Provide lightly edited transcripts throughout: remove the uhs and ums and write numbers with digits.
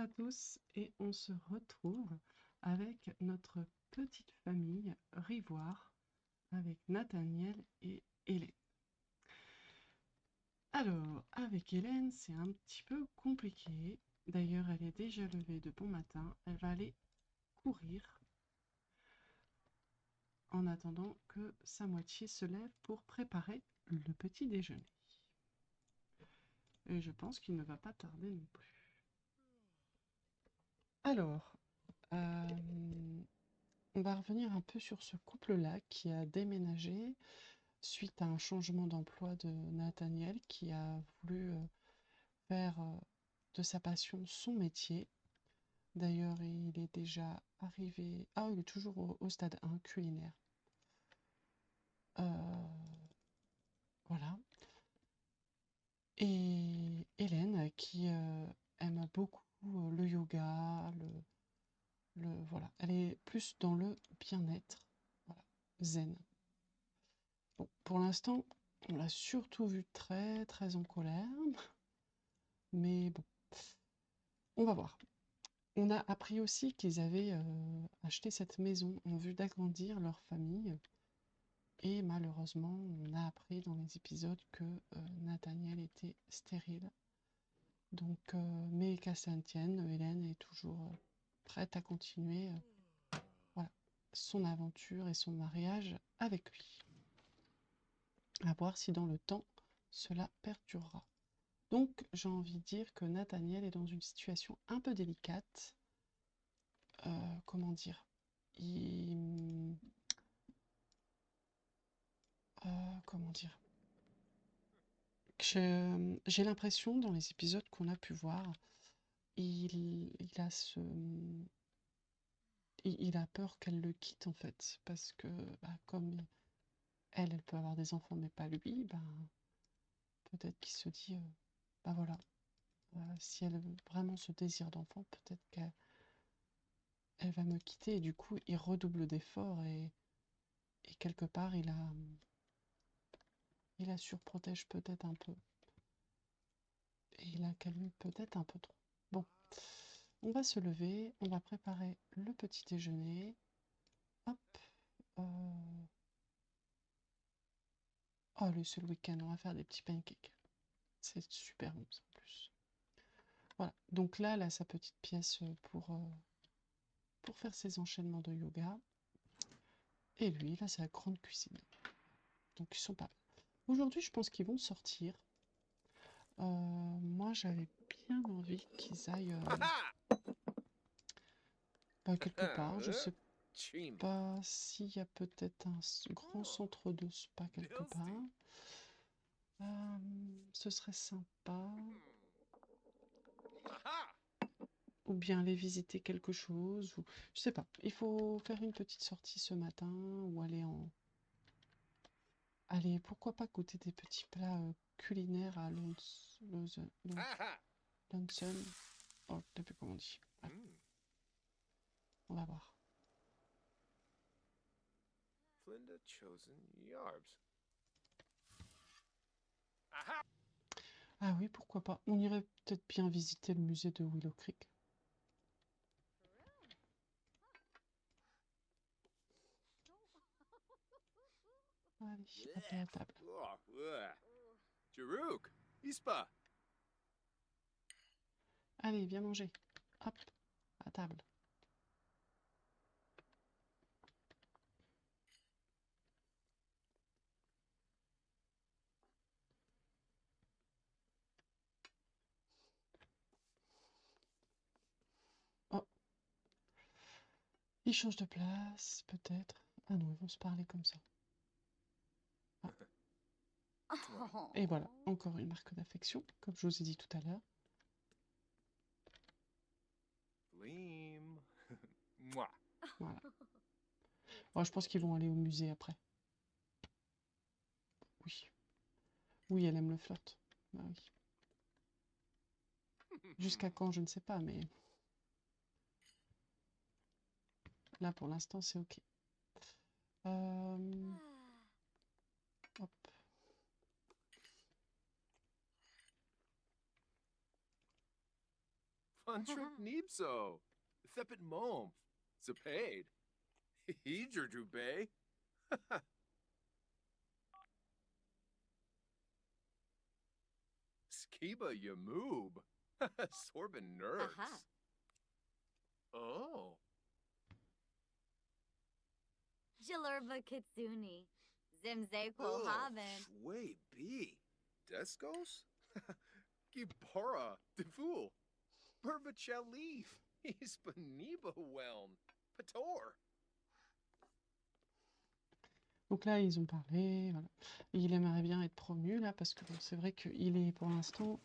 tous et on se retrouve avec notre petite famille Rivoire avec Nathaniel et Hélène. Alors, avec Hélène, c'est un petit peu compliqué. D'ailleurs, elle est déjà levée de bon matin. Elle va aller courir en attendant que sa moitié se lève pour préparer le petit déjeuner. Et je pense qu'il ne va pas tarder non plus. Alors, on va revenir un peu sur ce couple-là qui a déménagé suite à un changement d'emploi de Nathaniel qui a voulu faire de sa passion son métier. D'ailleurs, il est déjà arrivé... Ah, il est toujours au stade 1, culinaire. Voilà. Et Hélène qui aime beaucoup le yoga, voilà. Elle est plus dans le bien-être, voilà, zen. Bon, pour l'instant, on l'a surtout vue très très en colère, mais bon, on va voir. On a appris aussi qu'ils avaient acheté cette maison en vue d'agrandir leur famille. Et malheureusement, on a appris dans les épisodes que Nathaniel était stérile. Donc, mais qu'à ça ne tienne, Hélène est toujours prête à continuer voilà, son aventure et son mariage avec lui. À voir si dans le temps, cela perdurera. Donc, j'ai envie de dire que Nathaniel est dans une situation un peu délicate. Comment dire, comment dire, j'ai l'impression dans les épisodes qu'on a pu voir, il a il a peur qu'elle le quitte en fait, parce que comme elle peut avoir des enfants mais pas lui, peut-être qu'il se dit, voilà, si elle a vraiment ce désir d'enfant, peut-être qu'elle va me quitter, et du coup il redouble d'efforts, et quelque part il la surprotège peut-être un peu. Et il a calmé peut-être un peu trop. Bon, on va se lever, on va préparer le petit déjeuner. Hop. Oh, c'est le week-end, on va faire des petits pancakes. C'est super bon, ça, en plus. Voilà, donc là, elle a sa petite pièce pour faire ses enchaînements de yoga. Et lui, là, c'est la grande cuisine. Donc, ils sont pas mal. Aujourd'hui, je pense qu'ils vont sortir. Moi, j'avais bien envie qu'ils aillent quelque part. Je sais pas s'il y a peut-être un grand centre de spa quelque part. Ce serait sympa. Ou bien aller visiter quelque chose. Ou... Je sais pas. Il faut faire une petite sortie ce matin ou aller en... Allez, pourquoi pas goûter des petits plats culinaires à Lonson. Oh, je sais plus comment on dit. Voilà. On va voir. Ah oui, pourquoi pas. On irait peut-être bien visiter le musée de Willow Creek. Allez, appelez à table. Allez, viens manger. Hop, à table. Oh, ils changent de place, peut-être. Ah non, ils vont se parler comme ça. Ah. Et voilà, encore une marque d'affection, comme je vous ai dit tout à l'heure. Voilà. Bon, je pense qu'ils vont aller au musée après. Oui. Oui, elle aime le flirt. Bah oui. Jusqu'à quand, je ne sais pas, mais là, pour l'instant, c'est OK. Hop. Untrick Neepso. Thepit Mom. Zapade. Heeger Dubay. Skiba Yamoob. Sorbin Nerds. Aha. Oh. Jalurba Kitsuni. Zimze Oh, Haben. Shway B. Descos? Gibara. Devul. Burba Chalif. Hispaniba Whelm. Pator. Donc là, ils ont parlé, voilà. Et il aimerait bien être promu, là, parce que bon, c'est vrai qu'il est, pour l'instant,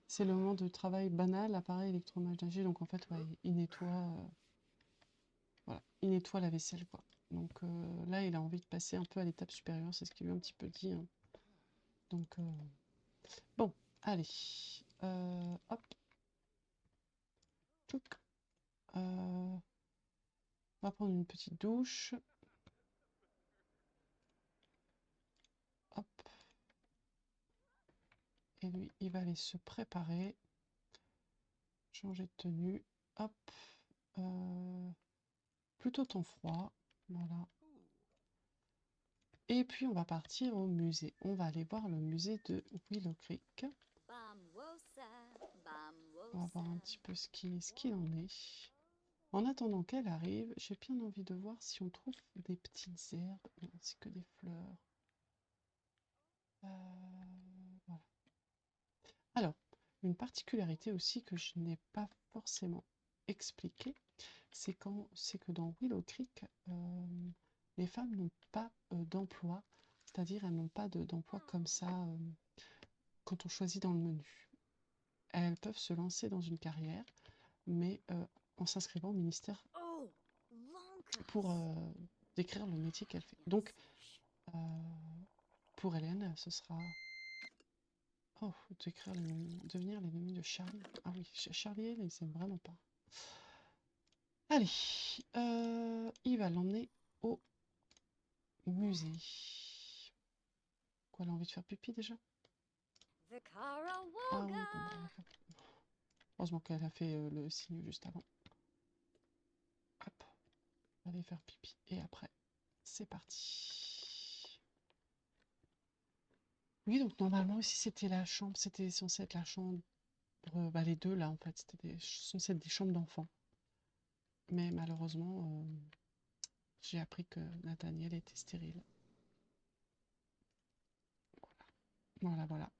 c'est le moment de travail banal, appareil électroménager, donc en fait, ouais, il nettoie, voilà, il nettoie la vaisselle, quoi. Donc là, il a envie de passer un peu à l'étape supérieure, c'est ce qu'il lui a un petit peu dit, hein. Donc, bon, allez, hop, touc, on va prendre une petite douche, hop, et lui, il va aller se préparer, changer de tenue, hop, plutôt temps froid, voilà. Et puis on va partir au musée. On va aller voir le musée de Willow Creek. On va voir un petit peu ce qu'il en est. En attendant qu'elle arrive, j'ai bien envie de voir si on trouve des petites herbes. Non, c'est que des fleurs. Voilà. Alors, une particularité aussi que je n'ai pas forcément expliquée, c'est que dans Willow Creek, les femmes n'ont pas d'emploi, c'est-à-dire elles n'ont pas d'emploi comme ça quand on choisit dans le menu. Elles peuvent se lancer dans une carrière, mais en s'inscrivant au ministère Oh, pour Lonkas. décrire le métier qu'elle fait. Donc, pour Hélène, ce sera décrire devenir l'ennemi de Charlie. Ah oui, Charlie, elle, ils aiment vraiment pas. Allez, il va l'emmener au musée. Quoi, elle a envie de faire pipi déjà? Vikara Ah oui, Woga. bon, bah, elle va faire- heureusement qu'elle a fait le signe juste avant. Hop, on va aller faire pipi. Et après, c'est parti. Oui, donc normalement ici c'était la chambre, c'était censé être la chambre, bah, les deux là en fait, c'était censé être des chambres d'enfants. Mais malheureusement, j'ai appris que Nathaniel était stérile. Voilà, voilà.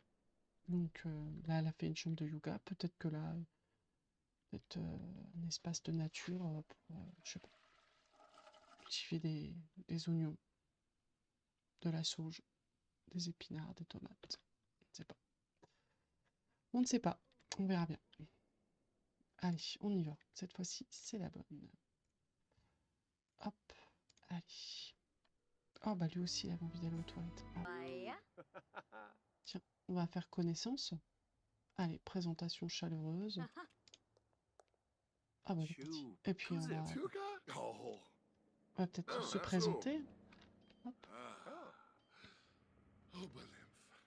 Donc là, elle a fait une chambre de yoga. Peut-être que là, peut-être un espace de nature pour, je sais pas, cultiver des oignons, de la sauge, des épinards, des tomates. On ne sait pas. On ne sait pas. On verra bien. Allez, on y va. Cette fois-ci, c'est la bonne. Hop, allez. Oh, bah lui aussi, il avait envie d'aller aux toilettes. Ah. Baya. Tiens, on va faire connaissance. Allez, présentation chaleureuse. Ah bah il est parti. Choo. Et puis Kuzip. Oh. on va peut-être se that's all. présenter. Hop. Oh. Oberlymph.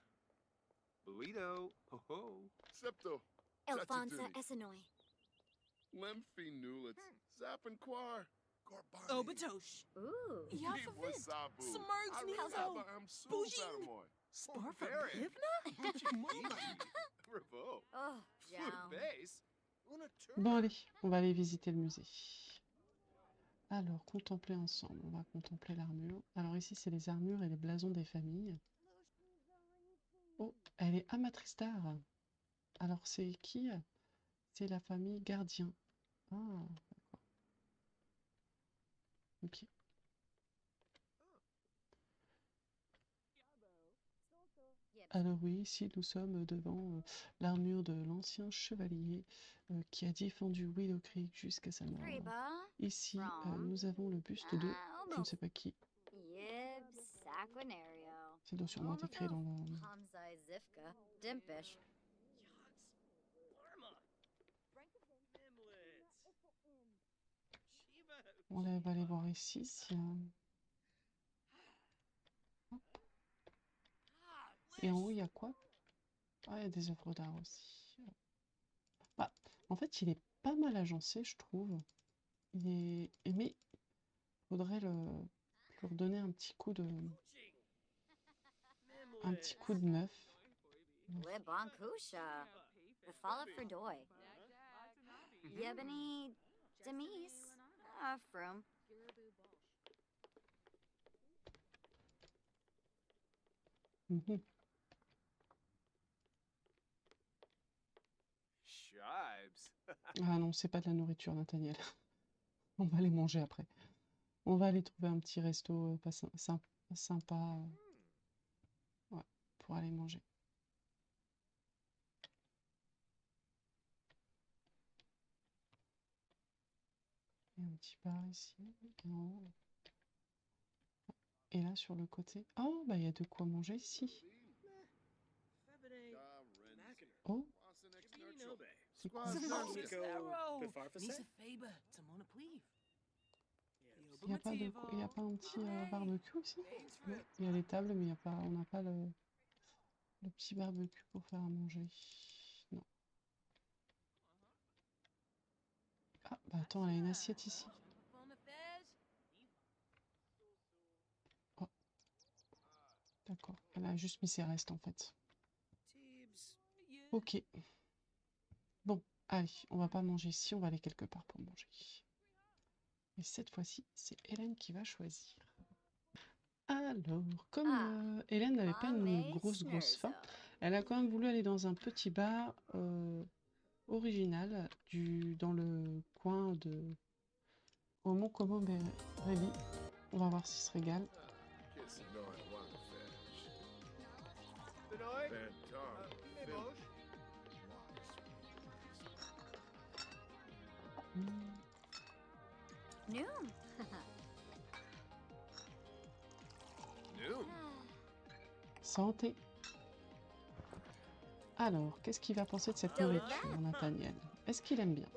Bolito. Ho ho. Septo. Elfonsa Satuduni. Essenoi. Lymphy Nulets. Zapinquar. Gorbani. Obatosh. Ooh. Yafavit. Wasabu. Smirks Nizo. I'm so Boujin. Salamoy. Sparfa Barry. Pivna? Muma. Revo. Oh, Flute Jow. bass. Una Bon allez, on va aller visiter le musée. Alors, contempler ensemble. On va contempler l'armure. Alors ici, c'est les armures et les blasons des familles. Oh, elle est amatrice d'art. Alors c'est qui? C'est la famille Gardien. Ah, d'accord. Ok. Alors oui, ici nous sommes devant l'armure de l'ancien chevalier qui a défendu Willow Creek jusqu'à sa mort. Reba. Ici, From. nous avons le buste de je ne sais pas qui. Yib Saquinario. Ça doit sûrement être écrit dans le... Hamzai Zifka. Dimpish. On va aller voir ici s'il y a... Hop. Et en haut, il y a quoi? Ah, il y a des œuvres d'art aussi. Bah, en fait, il est pas mal agencé, je trouve. Mais faudrait leur donner un petit coup de neuf. Libonkusha. Befala Fredoy. Yebony Demise. Frum. Mhm. Shibes. Ah non, c'est pas de la nourriture, Nathaniel. On va les manger après. On va aller trouver un petit resto pas sympa ouais, pour aller manger. Il y a un petit bar ici, et en haut. Et là, sur le côté. Oh, bah il y a de quoi manger ici. Oh, c'est quoi ça? Il n'y a pas un petit barbecue ici? Non, il y a les tables, mais on n'a pas le petit barbecue pour faire à manger. Non. Ah, bah attends, elle a une assiette ici. Oh, d'accord. Elle a juste mis ses restes en fait. Ok. Bon, allez, on va pas manger ici, on va aller quelque part pour manger. Et cette fois-ci, c'est Hélène qui va choisir. Alors, comme Hélène n'avait pas une grosse faim, elle a quand même voulu aller dans un petit bar original dans le coin de au Mont Como Belli. On va voir s'il se régale. Benoit? Fantar. Mebosh? Noom. Noom. Santé. Alors, qu'est-ce qu'il va penser de cette nourriture, Nathaniel? Est-ce qu'il aime bien?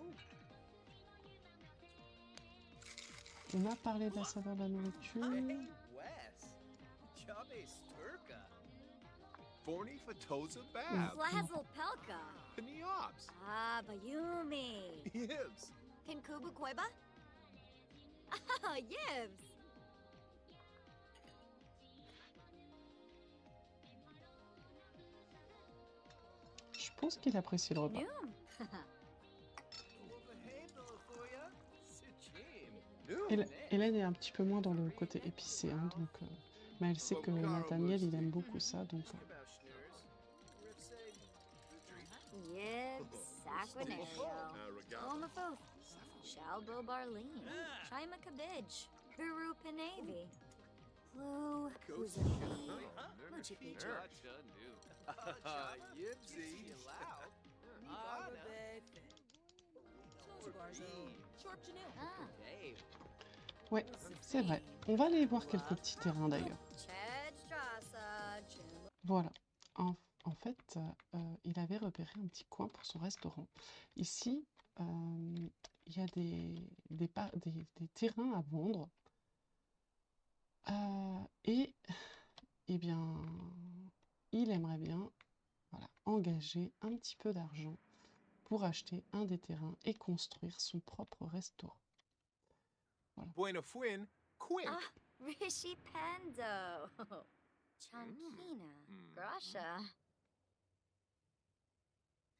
On m'a parlé de la saveur de la nourriture. Wes. Chubby Sturka. Forney Fatoza Mm. Bab. Flazzle Pelka. Paniobs. Bayumi. Yibs. Kinkubu Koiba? Yibs. Je pense qu'il apprécie le repas. Noom. Hélène est un petit peu moins dans le côté épicé, hein, donc, mais elle sait que Nathaniel, il aime beaucoup ça, donc... Yibs. Saquinario. Homofoth. Shalbo Barleen. Chima Kabij. Guru Panavi. Blue. Kuzaki. Muchi Pichu. Yibsy. Ouais, c'est vrai. On va aller voir quelques petits terrains d'ailleurs. Voilà. En fait, il avait repéré un petit coin pour son restaurant. Ici, il y a des terrains à vendre. Et bien, il aimerait bien engager un petit peu d'argent pour acheter un des terrains et construire son propre restaurant. Voilà. Buena Fuin. Quink. Rishi Pando. Chankina. Grasha.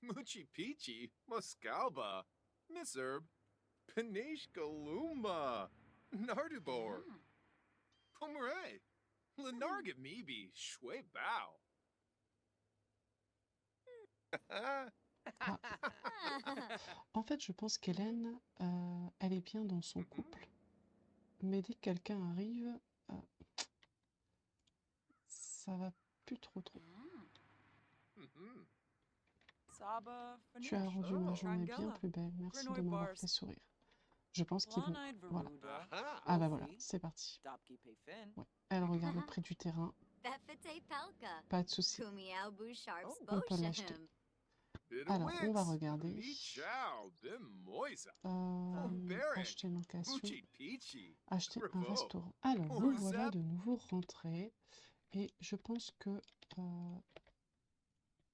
Muchi Peachy. Muscalba. Miserb. Panish Galuma. Nardubor. Pomeray. Lenargat Meebe. Shwe Bow. En fait, je pense qu'Hélène, elle est bien dans son couple. Mais dès que quelqu'un arrive, ça va plus trop. Tu as rendu ma journée bien plus belle. Merci de m'avoir fait sourire. Je pense qu'ils vont... Voilà. Ah bah voilà, c'est parti. Ouais. Elle regarde le prix du terrain. Pas de souci. On peut l'acheter. Alors, on va regarder. Acheter une location. Acheter un restaurant. Alors, nous voilà de nouveau rentrés. Et je pense que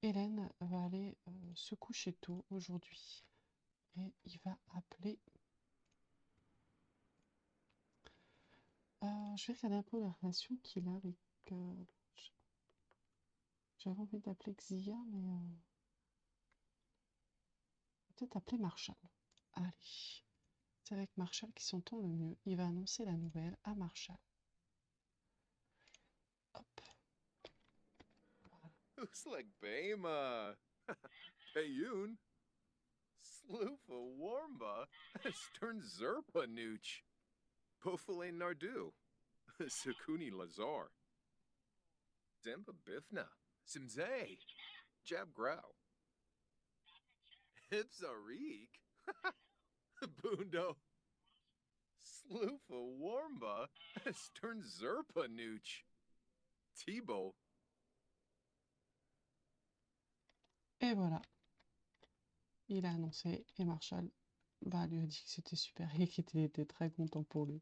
Hélène va aller se coucher tôt aujourd'hui et il va appeler. Je vais regarder un peu la relation qu'il a avec. J'avais envie d'appeler Xia, mais peut-être appeler Marshall. Allez, c'est avec Marshall qui s'entend le mieux. Il va annoncer la nouvelle à Marshall. Hop. Uslik Bema. Payun. Sloofa Warmba. Stern Zerpa Nooch. Pofule Nardu. Sukuni Lazar. Demba Bifna. Simze. Jab Grow. Hipzarik. Bundo. Sloofa Warmba. Stern Zerpa Nooch. Tebow. Et voilà. Il a annoncé et Marshall lui a dit que c'était super et qu'il était très content pour lui.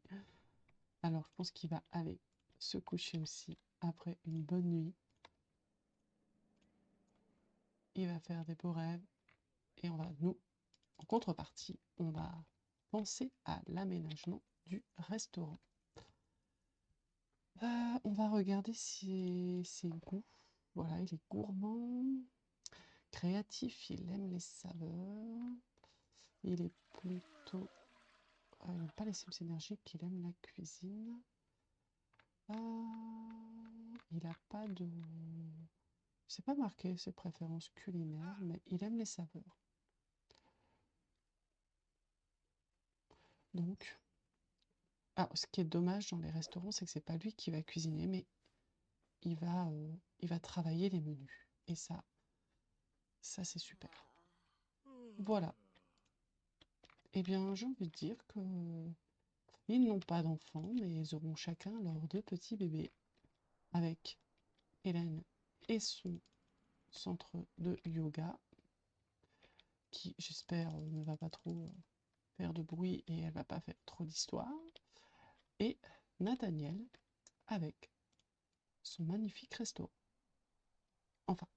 Alors je pense qu'il va aller se coucher aussi après une bonne nuit. Il va faire des beaux rêves et nous, en contrepartie, on va penser à l'aménagement du restaurant. On va regarder ses goûts. Voilà, il est gourmand, créatif, il aime les saveurs. Il est plutôt... il n'aime pas les Sims énergiques, il aime la cuisine. Il n'a pas de... C'est pas marqué ses préférences culinaires, mais il aime les saveurs. Donc... Alors, ce qui est dommage dans les restaurants, c'est que c'est pas lui qui va cuisiner, mais il va travailler les menus. Et ça c'est super. Voilà. Eh bien, j'ai envie de dire que ils n'ont pas d'enfants, mais ils auront chacun leurs 2 petits bébés, avec Hélène et son centre de yoga, qui, j'espère, ne va pas trop faire de bruit et elle va pas faire trop d'histoire, et Nathaniel avec son magnifique resto. Enfin,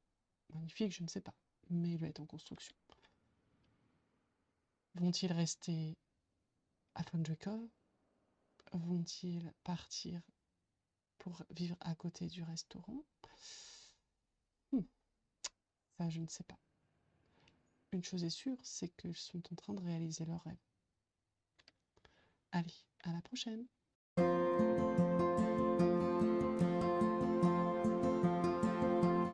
magnifique, je ne sais pas, mais il va être en construction. Vont-ils rester à Fondrico? Vont-ils partir pour vivre à côté du restaurant? Ça, je ne sais pas. Une chose est sûre, c'est qu'ils sont en train de réaliser leur rêve. Allez, à la prochaine!